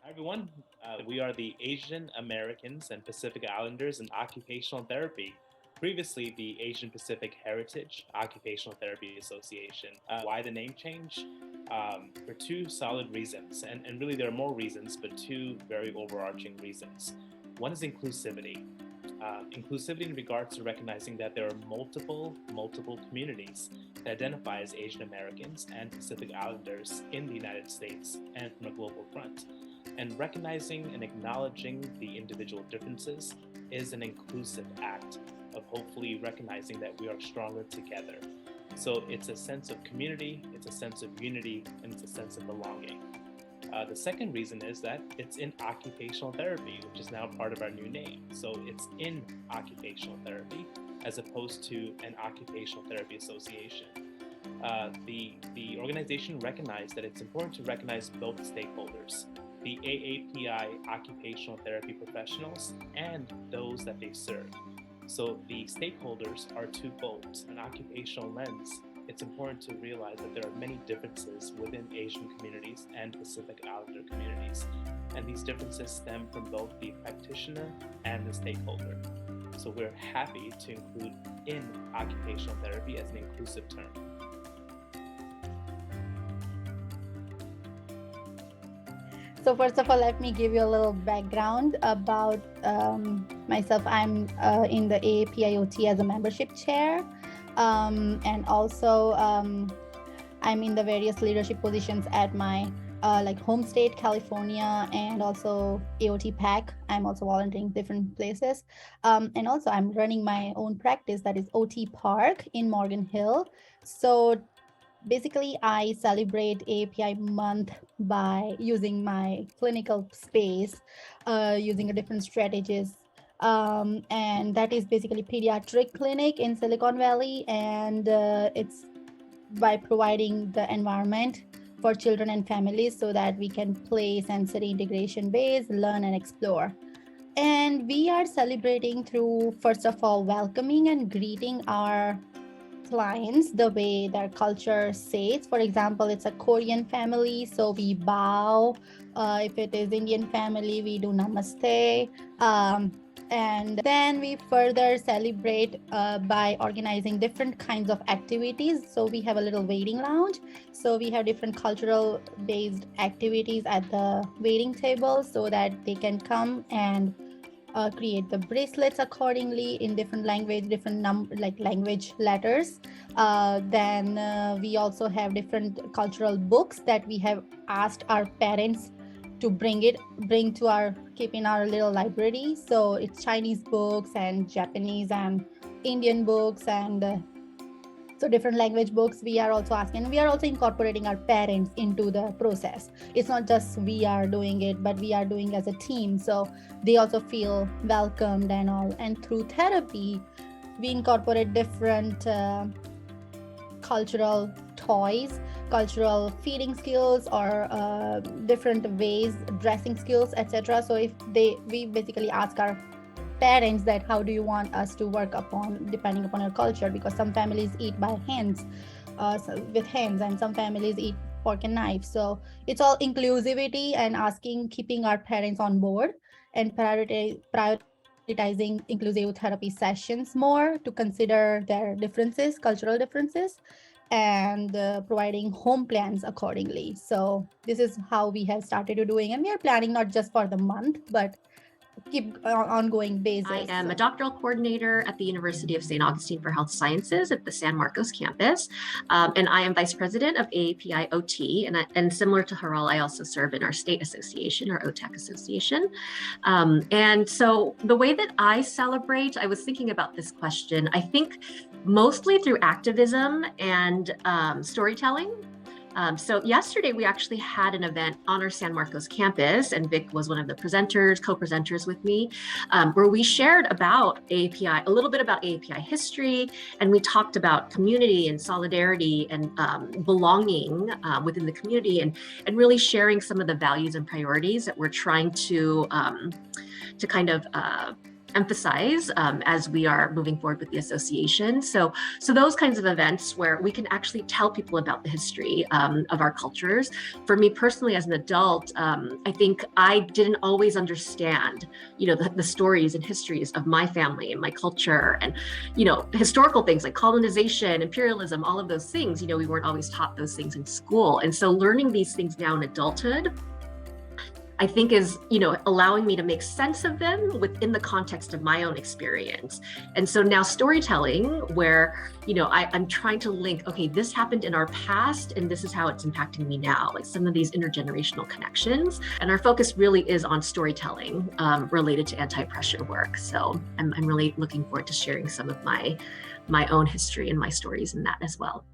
Hi, everyone. We are the Asian Americans and Pacific Islanders in Occupational Therapy, previously the Asian Pacific Heritage Occupational Therapy Association. Why the name change? For two solid reasons, and really there are more reasons, but two very overarching reasons. One is inclusivity. Inclusivity in regards to recognizing that there are multiple communities that identify as Asian Americans and Pacific Islanders in the United States and from a global front. And recognizing and acknowledging the individual differences is an inclusive act of hopefully recognizing that we are stronger together. So it's a sense of community, it's a sense of unity, and it's a sense of belonging. The second reason is that it's in occupational therapy, which is now part of our new name. So it's in occupational therapy as opposed to an occupational therapy association. The organization recognized that it's important to recognize both stakeholders, the AAPI occupational therapy professionals and those that they serve. So the stakeholders are twofold. An occupational lens, it's important to realize that there are many differences within Asian communities and Pacific Islander communities. And these differences stem from both the practitioner and the stakeholder. So we're happy to include in occupational therapy as an inclusive term. So first of all, let me give you a little background about myself. I'm in the AAPI-OT as a membership chair, and also I'm in the various leadership positions at my home state, California, and also AOT PAC. I'm also volunteering different places, and also I'm running my own practice that is OT Park in Morgan Hill. So basically, I celebrate API month by using my clinical space, using a different strategies. And that is basically pediatric clinic in Silicon Valley. And it's by providing the environment for children and families so that we can play sensory integration based, learn and explore. And we are celebrating through, first of all, welcoming and greeting our clients the way their culture says. For example, it's a Korean family, so we bow. If it is Indian family, we do namaste. And then we further celebrate by organizing different kinds of activities. So we have a little waiting lounge. So we have different cultural based activities at the waiting table so that they can come and create the bracelets accordingly in different language, different language letters. Then we also have different cultural books that we have asked our parents to bring to our keep in our little library. So it's Chinese books and Japanese and Indian books and so different language books we are also asking. We are also incorporating our parents into the process. It's not just we are doing it, but we are doing as a team. So they also feel welcomed and all. And through therapy, we incorporate different cultural toys, cultural feeding skills, or different ways, dressing skills, etc. So we basically ask our parents that how do you want us to work upon depending upon your culture, because some families eat by hands, with hands, and some families eat fork and knife. So it's all inclusivity and keeping our parents on board and prioritizing inclusive therapy sessions more to consider their differences, cultural differences, and providing home plans accordingly. So this is how we have started doing, and we are planning not just for the month, but keep ongoing basis. I am a doctoral coordinator at the University of St. Augustine for Health Sciences at the San Marcos campus. And I am vice president of AAPI-OT. And similar to Hiral, I also serve in our state association, our OTAC association. And so the way that I celebrate, I was thinking about this question, I think mostly through activism and storytelling. So yesterday we actually had an event on our San Marcos campus, and Vik was one of the co-presenters with me, where we shared about AAPI, a little bit about AAPI history, and we talked about community and solidarity and belonging within the community, and really sharing some of the values and priorities that we're trying to kind of emphasize as we are moving forward with the association. So those kinds of events where we can actually tell people about the history of our cultures. For me personally, as an adult, I think I didn't always understand, the stories and histories of my family and my culture, and historical things like colonization, imperialism, all of those things. We weren't always taught those things in school, and so learning these things now in adulthood, I think is, allowing me to make sense of them within the context of my own experience. And so now storytelling, where, I'm trying to link, okay, this happened in our past and this is how it's impacting me now, like some of these intergenerational connections. And our focus really is on storytelling related to anti-oppression work. So I'm really looking forward to sharing some of my own history and my stories in that as well.